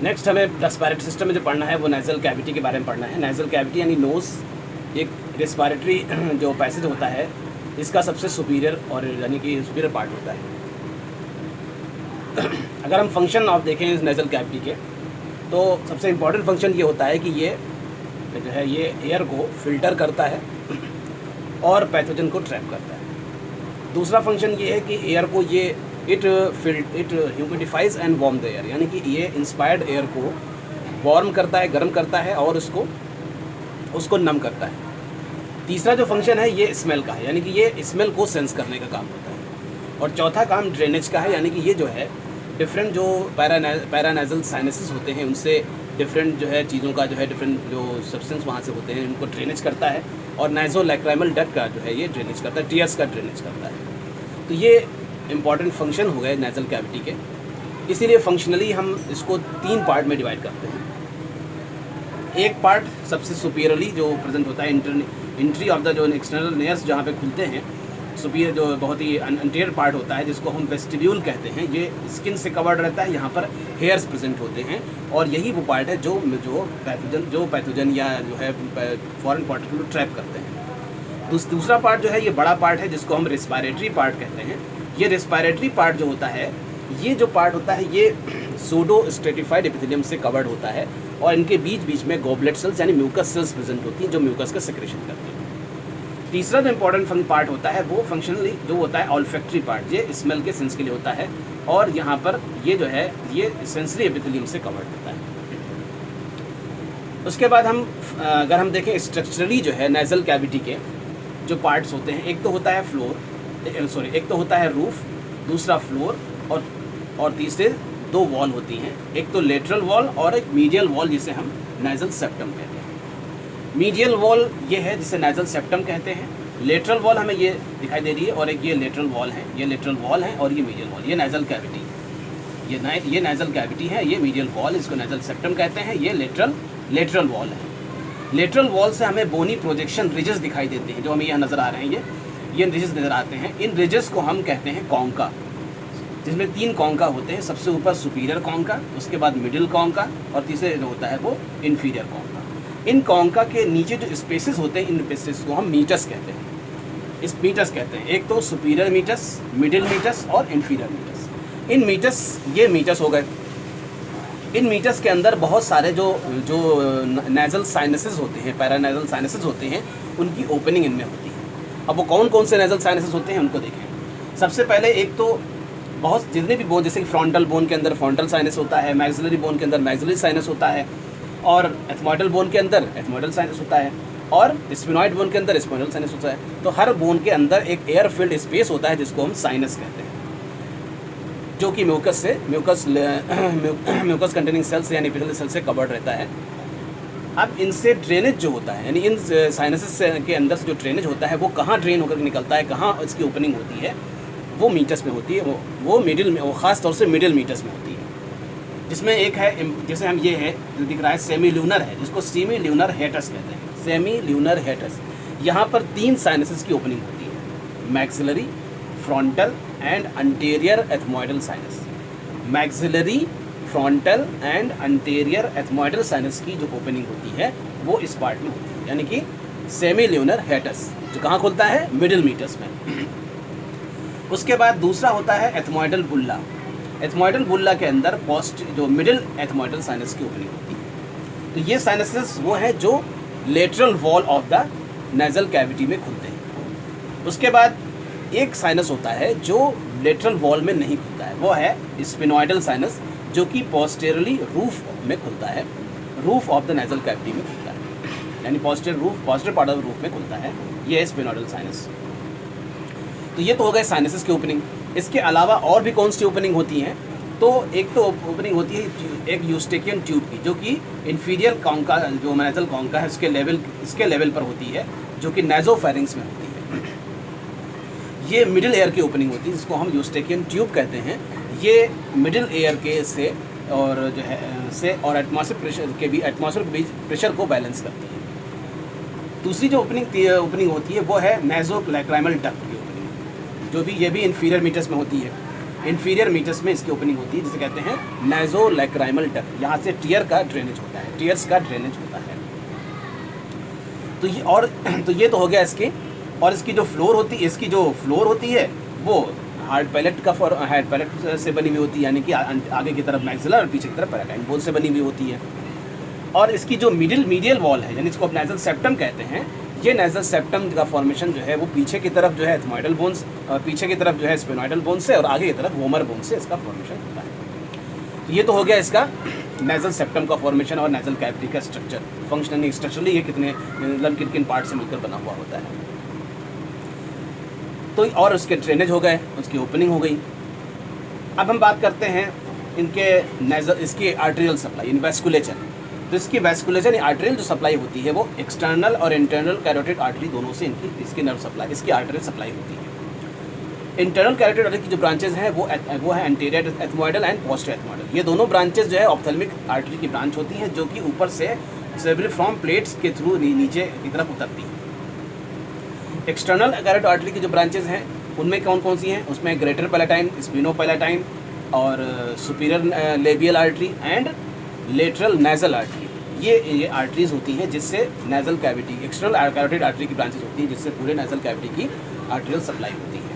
Next हमें respiratory system में जो पढ़ना है वो नेज़ल कैविटी के बारे में पढ़ना है। नेज़ल कैविटी यानी नोज़ एक रेस्पिरेटरी जो पैसेज होता है इसका सबसे सुपीरियर और यानी कि सुपीरियर पार्ट होता है। अगर हम फंक्शन ऑफ देखें इस नेज़ल कैविटी के तो सबसे इम्पॉर्टेंट फंक्शन ये होता है कि ये जो है ये एयर को फिल्टर करता है और पैथोजन को ट्रैप करता है। दूसरा फंक्शन ये है कि एयर को ये it humidifies and warm the air, यानी कि ये इंस्पायर्ड एयर को वार्म करता है, गर्म करता है और उसको नम करता है। तीसरा जो फंक्शन है ये स्मेल का है, यानी कि ये स्मेल को सेंस करने का काम होता है। और चौथा काम ड्रेनेज का है, यानी कि ये जो है डिफरेंट जो पैरानेजल साइनसेस होते हैं उनसे डिफरेंट जो है चीज़ों का जो है डिफरेंट जो सब्सटेंस वहाँ से होते हैं उनको ड्रेनेज करता है। और नाइजोलैक्राइमल डक्ट का जो है ये ड्रेनेज करता है, टीयर्स का ड्रेनेज करता है। तो ये इंपॉर्टेंट फंक्शन हो गए नेज़ल कैविटी के। इसीलिए फंक्शनली हम इसको 3 पार्ट में डिवाइड करते हैं। एक पार्ट सबसे सुपीरियरली जो प्रेजेंट होता है एंट्री ऑफ द जो एक्सटर्नल नेयर्स जहाँ पे खुलते हैं, सुपीरियर जो बहुत ही अंटीरियर पार्ट होता है जिसको हम वेस्टिब्यूल कहते हैं, ये स्किन से कवर्ड रहता है, यहाँ पर हेयर्स प्रेजेंट होते हैं और यही वो पार्ट है जो पैथोजन या जो है फॉरेन पार्टिकल को ट्रैप करते हैं। दूसरा पार्ट जो है ये बड़ा पार्ट है जिसको हम रेस्पिरेटरी पार्ट कहते हैं। ये रेस्पिरेटरी पार्ट जो होता है, ये जो पार्ट होता है ये सूडो स्ट्रेटिफाइड एपिथेलियम से कवर्ड होता है और इनके बीच बीच में गॉबलेट सेल्स यानी म्यूकस सेल्स प्रेजेंट होती हैं जो म्यूकस का सेक्रेशन करती हैं। तीसरा जो इंपॉर्टेंट पार्ट होता है वो फंक्शनली जो होता है ऑल्फैक्टरी पार्ट, ये स्मेल के सेंस के लिए होता है और यहाँ पर ये जो है ये सेंसरी एपिथेलियम से कवर्ड होता है। उसके बाद अगर हम देखें स्ट्रक्चरली जो है नेज़ल कैविटी के जो पार्ट्स होते हैं, एक तो होता है एक तो होता है रूफ, दूसरा फ्लोर और तीसरे 2 वॉल होती हैं, एक तो लेटरल वॉल और एक मीडियल वॉल जिसे हम नेज़ल सेप्टम कहते हैं। मीडियल वॉल ये है जिसे नेज़ल सेप्टम कहते हैं, लेटरल वॉल हमें ये दिखाई दे रही है और एक ये लेटरल वॉल है, ये लेटरल वॉल है और ये मीडियल वॉल, ये नेज़ल कैविटी, ये नेज़ल कैविटी है, ये मीडियल वॉल, इसको नेज़ल सेप्टम कहते हैं, ये लेटरल वॉल है। लेटरल वॉल से हमें बोनी प्रोजेक्शन रिजेस दिखाई देते हैं जो हमें यहाँ नज़र आ रहे हैं, ये रिजेस नज़र आते हैं। इन रिजेस को हम कहते हैं कॉन्का, जिसमें 3 कॉन्का होते हैं, सबसे ऊपर सुपीरियर कॉन्का, उसके बाद मिडिल कॉन्का और तीसरे जो होता है वो इन्फीरियर कॉन्का। इन कॉन्का के नीचे जो स्पेसेस होते हैं इन स्पेसेस को हम मीटस कहते हैं। इस मीटस कहते हैं, एक तो सुपीरियर मीटस, मिडिल मीटस और इन्फीरियर मीटस। इन मीटस ये मीटस हो गए। इन मीटस के अंदर बहुत सारे जो नेज़ल साइनसेस होते हैं, पैरानेज़ल साइनसेस होते हैं, उनकी ओपनिंग इनमें होती है। अब वो कौन कौन से नेज़ल साइनसेस होते हैं उनको देखें। सबसे पहले एक तो बहुत जितने भी बोन, जैसे फ्रंटल बोन के अंदर फ्रंटल साइनस होता है, मैक्सिलरी बोन के अंदर मैक्सिलरी साइनस होता है और एथमॉइडल बोन के अंदर एथमॉइडल साइनस होता है और स्फिनॉइड बोन के अंदर स्फिनॉइडल साइनस होता है। तो हर बोन के अंदर एक एयर फिल्ड स्पेस होता है जिसको हम साइनस कहते हैं, जो कि म्यूकस कंटेनिंग सेल्स यानी एपिथेलियल सेल से कवर्ड रहता है। अब इनसे ड्रेनेज जो होता है, यानी इन साइनसेस के अंदर से जो ड्रेनेज होता है वो कहाँ ड्रेन होकर निकलता है, कहाँ इसकी ओपनिंग होती है, वो मीटस में होती है, वो मिडिल में, वो ख़ास तौर से मिडिल मीटस में होती है। जिसमें एक है, जैसे हम ये है जो दिख रहा है सेमी ल्यूनर है, जिसको सेमी ल्यूनर हेटस कहते हैं, सेमी ल्यूनर हेटस। यहाँ पर 3 साइनसेस की ओपनिंग होती है, maxillary, frontal and anterior ethmoidal sinus. Maxillary, frontal and anterior ethmoidal sinus की जो ओपनिंग होती है वो इस पार्ट में होती है, यानी कि सेमी ल्यूनर हेटस, जो कहाँ खुलता है, मिडिल मीटस में। उसके बाद दूसरा होता है एथमॉइडल बुल्ला। एथमॉइडल बुल्ला के अंदर पोस्ट जो मिडिल एथमॉइडल साइनस की ओपनिंग होती है। तो ये साइनसेस वो है जो lateral wall of the nasal cavity में खुलते हैं। उसके बाद एक साइनस होता है जो लेटरल वॉल में नहीं खुलता है, वो है स्फिनॉइडल साइनस, जो कि पोस्टेरियरली रूफ में खुलता है, roof of the nasal cavity में खुलता है, यानी पोस्टीरियर पार्ट ऑफ रूफ में खुलता है, ये है स्फिनॉइडल साइनस। तो ये तो हो गए साइनसेस की ओपनिंग। इसके अलावा और भी कौन सी ओपनिंग होती हैं, तो एक तो ओपनिंग होती है एक यूस्टेकियन ट्यूब की, जो कि इन्फीरियर कॉन्का जो नेज़ल कॉन्का है इसके लेवल पर होती है, जो कि नेज़ोफेरिंक्स में होती है। ये मिडिल एयर की ओपनिंग होती है जिसको हम यूस्टेकियन ट्यूब कहते हैं। ये मिडिल एयर के से और जो है से और एटमॉस्फेरिक प्रेशर के बीच प्रेशर को बैलेंस करती है। दूसरी जो ओपनिंग होती है वो है नेज़ोलैक्राइमल डक्ट की ओपनिंग, जो भी ये भी इन्फीरियर मीटस में होती है। इंफीरियर मीटर्स में इसकी ओपनिंग होती है, जिसे कहते हैं नाइजोलैक्राइमल डक्ट। यहाँ से टीयर का ड्रेनेज होता है, टीयर्स का ड्रेनेज होता है। तो ये तो हो गया इसके। और इसकी जो फ्लोर होती है वो हार्ड पैलेट से बनी हुई होती है, यानी कि आगे की तरफ मैक्सिलर और पीछे की तरफ पैराटाइन बोन से बनी हुई होती है। और इसकी जो मीडियल वॉल है, यानी इसको आप नाइजल सेप्टम कहते हैं, ये नाइजल सेप्टम का फॉर्मेशन जो है वो पीछे की तरफ जो है एथमोइडल बोन्स, पीछे की तरफ जो है स्पेनोइडल बोन से, और आगे की तरफ वोमर बोन से इसका फॉर्मेशन होता है। तो ये तो हो गया इसका नाइजल सेप्टम का फॉर्मेशन और नाइजल कैविटी का स्ट्रक्चर। फंक्शनली स्ट्रक्चरली ये कितने मतलब किन पार्ट से मिलकर बना हुआ होता है। तो और उसके ड्रेनेज हो गए, उसकी ओपनिंग हो गई। अब हम बात करते हैं इसकी आर्टेरियल सप्लाई इन वैस्कुलेचर। तो इसकी वैस्कुलेचर आर्टेरियल जो सप्लाई होती है वो एक्सटर्नल और इंटरनल कैरोटिड आर्टरी दोनों से इसकी नर्व सप्लाई, इसकी आर्टेरियल सप्लाई होती है। इंटरनल कैरोटिड आर्टरी की जो ब्रांचेज हैं वो है anterior ethmoidal and posterior ethmoidal. ये दोनों ब्रांचेज जो है ऑप्थेल्मिक आर्टरी की ब्रांच होती हैं, जो कि ऊपर से सेरेब्रम प्लेट्स के थ्रू नीचे की तरफ उतरती हैं। एक्सटर्नल कैरोटिड आर्टरी की जो ब्रांचेज हैं उनमें कौन कौन सी हैं? उसमें ग्रेटर पैलेटाइन, स्पिनो पैलेटाइन और superior labial artery and lateral nasal artery. ये आर्टरीज होती हैं जिससे nasal cavity, external carotid artery की ब्रांचेज होती हैं जिससे पूरे नेजल कैविटी की आर्टेरियल सप्लाई होती है।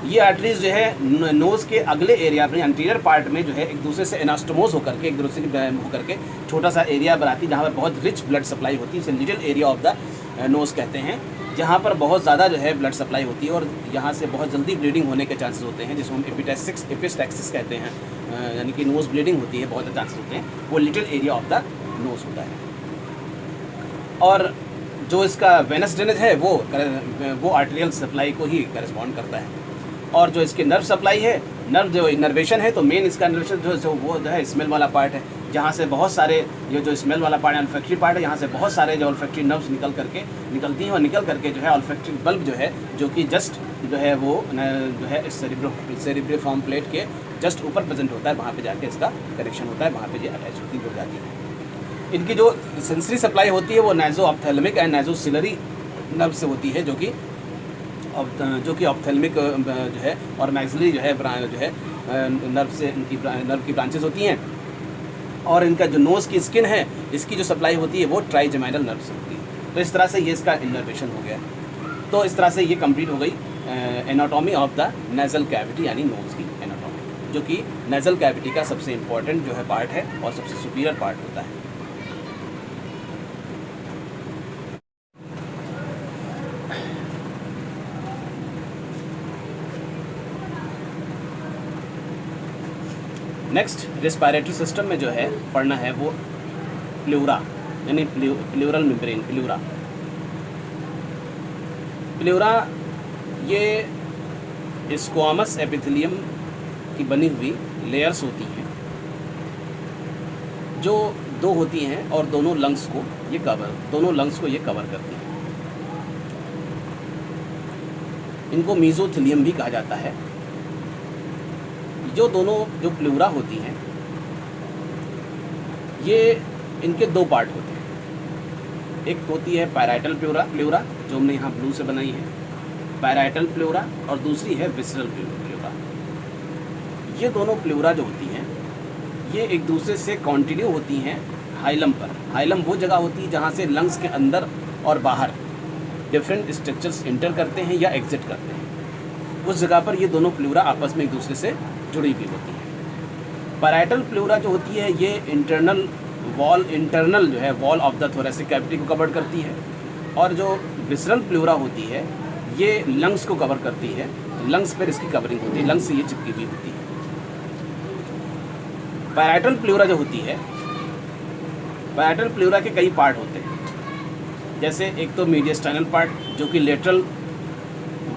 ये आर्टरीज जो है नोज़ के अगले एरिया में एंटीरियर पार्ट में जो है एक दूसरे से एनास्टोमोस होकर के छोटा सा एरिया बनाती है, जहाँ पर बहुत रिच ब्लड सप्लाई होती है। इसे little area of the nose कहते हैं, जहाँ पर बहुत ज़्यादा जो है ब्लड सप्लाई होती है और यहाँ से बहुत जल्दी ब्लीडिंग होने के चांसेस होते हैं, जिसको हम एपिस्टैक्सिस कहते हैं, यानी कि नोज़ ब्लीडिंग होती है, बहुत चांसेस होते हैं। वो little area of the nose होता है। और जो इसका वेनस ड्रेनेज है वो आर्टेरियल सप्लाई को ही करेस्पॉन्ड करता है। और जो इसकी नर्व सप्लाई है, नर्व जो इनर्वेशन है, तो मेन इसका इनर्वेशन वो है स्मेल वाला पार्ट है, जहाँ से बहुत सारे ये जो स्मेल वाला पार्ट है ऑल्फैक्टरी पार्ट है, यहाँ से बहुत सारे जो ऑल्फैक्टरी नर्व्स निकलती हैं और निकल करके जो है ऑल्फैक्टरी बल्ब जो है, जो कि जस्ट जो है वो जो है सेरिब्रिफॉर्म प्लेट के जस्ट ऊपर प्रेजेंट होता है, वहाँ पे जाके इसका करेक्शन होता है, वहाँ पे ये अटैच होती हो जाती है। इनकी जो सेंसरी सप्लाई होती है वो नाइजो ऑप्थेल्मिक एंड नाइजोसिलरी नर्व से होती है, जो कि ऑप्थेल्मिक जो है और मैक्सिलरी जो है नर्व से इनकी नर्व की ब्रांचेस होती हैं। और इनका जो नोज़ की स्किन है, इसकी जो सप्लाई होती है वो ट्राइजेमाइनल नर्व से होती है। तो इस तरह से ये इसका इनर्वेशन हो गया। तो इस तरह से ये कंप्लीट हो गई anatomy of the nasal cavity, यानी नोज़ की एनाटॉमी, जो कि नेजल कैविटी का सबसे इम्पॉर्टेंट जो है पार्ट है और सबसे सुपीरियर पार्ट होता है। नेक्स्ट रेस्पिरेटरी सिस्टम में जो है पढ़ना है वो प्लूरा, यानी प्लूरल मेम्ब्रेन। प्लूरा ये स्क्वामस एपिथेलियम की बनी हुई लेयर्स होती हैं, जो दो होती हैं और दोनों लंग्स को ये कवर करती हैं। इनको मीजोथेलियम भी कहा जाता है। जो प्लूरा होती हैं, ये इनके दो पार्ट होते हैं। एक होती है पैराइटल प्लूरा जो हमने यहाँ ब्लू से बनाई है, पैराइटल प्लूरा, और दूसरी है विसरल प्लूरा। ये दोनों प्लूरा जो होती हैं ये एक दूसरे से कॉन्टिन्यू होती हैं हाइलम पर। हाइलम वो जगह होती है जहाँ से लंग्स के अंदर और बाहर डिफरेंट स्ट्रक्चर्स इंटर करते हैं या एग्जिट करते हैं। उस जगह पर ये दोनों प्लूरा आपस में एक दूसरे से जुड़ी हुई होती है। पैराइटल प्लूरा जो होती है ये इंटरनल जो है wall of the thoracic cavity को कवर करती है, और जो विसरल प्लूरा होती है ये लंग्स को कवर करती है। लंग्स पर इसकी कवरिंग होती है, लंग्स से ये चिपकी हुई होती है। पैराइटल प्लूरा जो होती है, पैराइटल प्लूरा के कई पार्ट होते हैं, जैसे एक तो मीडियस्टाइनल पार्ट जो कि lateral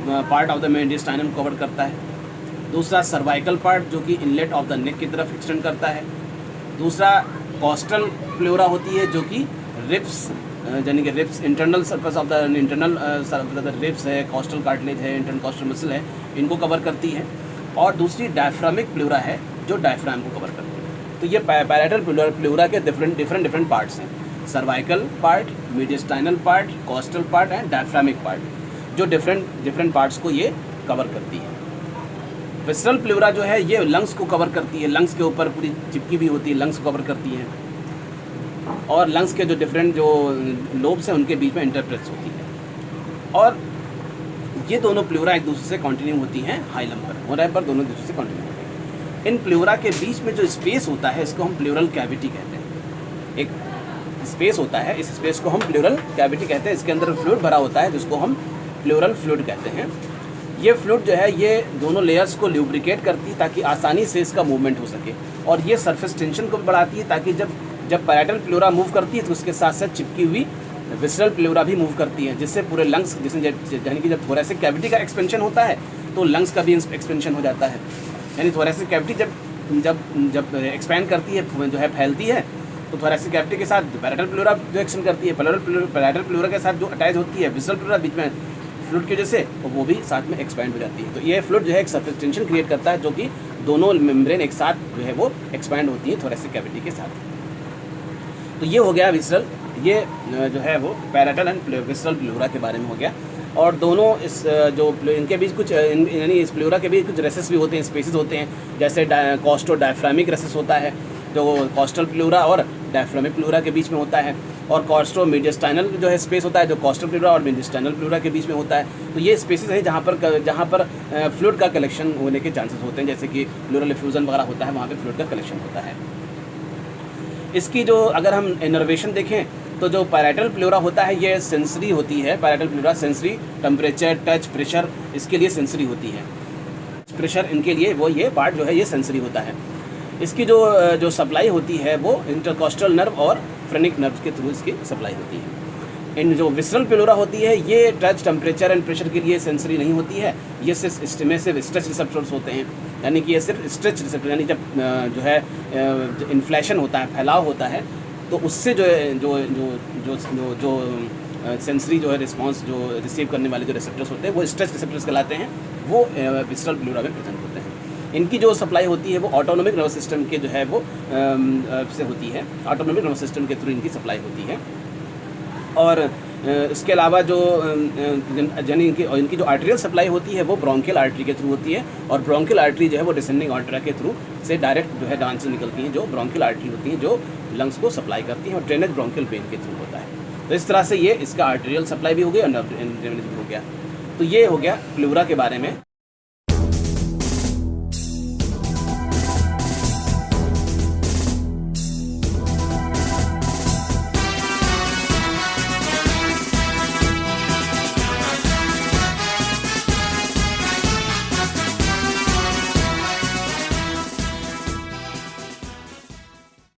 part of the mediastinum cover करता है। दूसरा सर्वाइकल पार्ट जो कि इनलेट ऑफ द नेक की तरफ एक्सटेंड करता है। दूसरा कॉस्टल प्लूरा होती है जो कि रिब्स, यानी कि ribs internal surface of the ribs है, कॉस्टल कार्टिलेज है, इंटरनल कॉस्टल मसल है, इनको कवर करती है। और दूसरी डायफ्रामिक प्लूरा है जो डायफ्राम को कवर करती है। तो ये पैराइटल प्लूरा के डिफरेंट पार्ट्स हैं, cervical part, mediastinal part, costal part and diaphragmatic part, जो डिफरेंट पार्ट्स को ये कवर करती है। विसरल प्लूरा जो है ये लंग्स को कवर करती है, लंग्स के ऊपर पूरी चिपकी भी होती है, लंग्स को कवर करती है और लंग्स के जो डिफरेंट जो लोब्स हैं उनके बीच में इंटरप्रेस होती है। और ये दोनों प्लूरा एक दूसरे से कंटिन्यू होती हैं हाइलम पर, मोराइम पर दोनों दूसरे से कंटिन्यू होती हैं। इन प्लूरा के बीच में जो स्पेस होता है इसको हम प्लूरल कैविटी कहते हैं। एक स्पेस होता है, इस स्पेस को हम प्लूरल कैविटी कहते हैं। इसके अंदर फ्लूइड भरा होता है जिसको हम प्लूरल फ्लूइड कहते हैं। ये फ्लूइड जो है ये दोनों लेयर्स को ल्यूब्रिकेट करती है ताकि आसानी से इसका मूवमेंट हो सके, और ये सरफेस टेंशन को भी बढ़ाती है ताकि जब पैराइटल प्लूरा मूव करती है तो उसके साथ साथ चिपकी हुई विसरल प्लूरा भी मूव करती है, जिससे पूरे लंग्स यानी कि जब थोरेसिक कैविटी का एक्सपेंशन होता है तो लंग्स का भी एक्सपेंशन हो जाता है। यानी थोरेसिक कैविटी जब एक्सपैंड करती है जो है फैलती है तो थोरेसिक कैविटी के साथ पैराइटल प्लूरा जो एक्सपेंड करती है, पैराइटल प्लूरा के साथ जो अटैच होती है विसरल प्लूरा बीच में फ्लूइड की वजह से, तो वो भी साथ में एक्सपैंड हो जाती है। तो ये फ्लूइड जो है एक सरफेस टेंशन क्रिएट करता है जो कि दोनों मेम्ब्रेन एक साथ जो है वो एक्सपैंड होती है थोरेसिक कैविटी के साथ। तो ये हो गया विसरल, ये जो है वो पैराइटल एंड विसरल प्लूरा के बारे में हो गया। और दोनों इस जो इनके बीच कुछ यानी इस प्लूरा के बीच कुछ रेसेस भी होते हैं, स्पेसेस होते हैं, जैसे कॉस्टो डायफ्रामिक रेसेस होता है जो कॉस्टल प्लूरा और डायफ्रामिक प्लूरा के बीच में होता है, और कॉस्टो मीडियस्टाइनल जो है स्पेस होता है जो कॉस्टल प्लूरा और मीडियस्टाइनल प्लूरा के बीच में होता है। तो ये स्पेसेस हैं जहाँ पर फ्लूइड का कलेक्शन होने के चांसेस होते हैं, जैसे कि प्लूरल इफ्यूजन वगैरह होता है, वहाँ पे फ्लूइड का कलेक्शन होता है। इसकी जो अगर हम इनर्वेशन देखें तो जो पैराइटल प्लूरा होता है ये सेंसरी होती है। Parietal pleura sensory, temperature, touch, pressure इसके लिए सेंसरी होती है। प्रेशर इनके लिए वो ये पार्ट जो है ये सेंसरी होता है। इसकी जो सप्लाई होती है वो इंटरकॉस्टल नर्व और फ्रेनिक नर्व के थ्रू इसकी सप्लाई होती है। इन जो विसरल प्लूरा होती है ये टच, टेम्परेचर एंड प्रेशर के लिए सेंसरी नहीं होती है, ये सिर्फ स्ट्रेच रिसेप्टर्स होते हैं। यानी कि ये सिर्फ स्ट्रेच रिसेप्टर, यानी जब जो है इन्फ्लेशन होता है, फैलाव होता है, तो उससे जो सेंसरी जो है रिस्पॉन्स जो रिसीव करने वाले जो रिसेप्टर्स होते हैं वो स्ट्रेच रिसेप्टर्स कहलाते हैं, वो विसरल प्लूरा में प्रेजेंट होते हैं। इनकी जो सप्लाई होती है वो ऑटोनोमिक नर्वस सिस्टम के जो है वो से होती है, ऑटोनोमिक नर्वस सिस्टम के थ्रू इनकी सप्लाई होती है। और इसके अलावा जो इनकी जो आर्टेरियल सप्लाई होती है वो ब्रोंकियल आर्टरी के थ्रू होती है, और ब्रोंकियल आर्टरी जो है वो डिसेंडिंग आर्टरी के थ्रू से डायरेक्ट जो है डांस से निकलती हैं, जो ब्रोंकियल आर्टरी होती हैं जो लंग्स को सप्लाई करती हैं, और ड्रेनेज ब्रोंकियल वेन के थ्रू होता है। तो इस तरह से ये इसका आर्टेरियल सप्लाई भी हो गया और ड्रेनेज भी हो गया। तो ये हो गया प्लूरा के बारे में।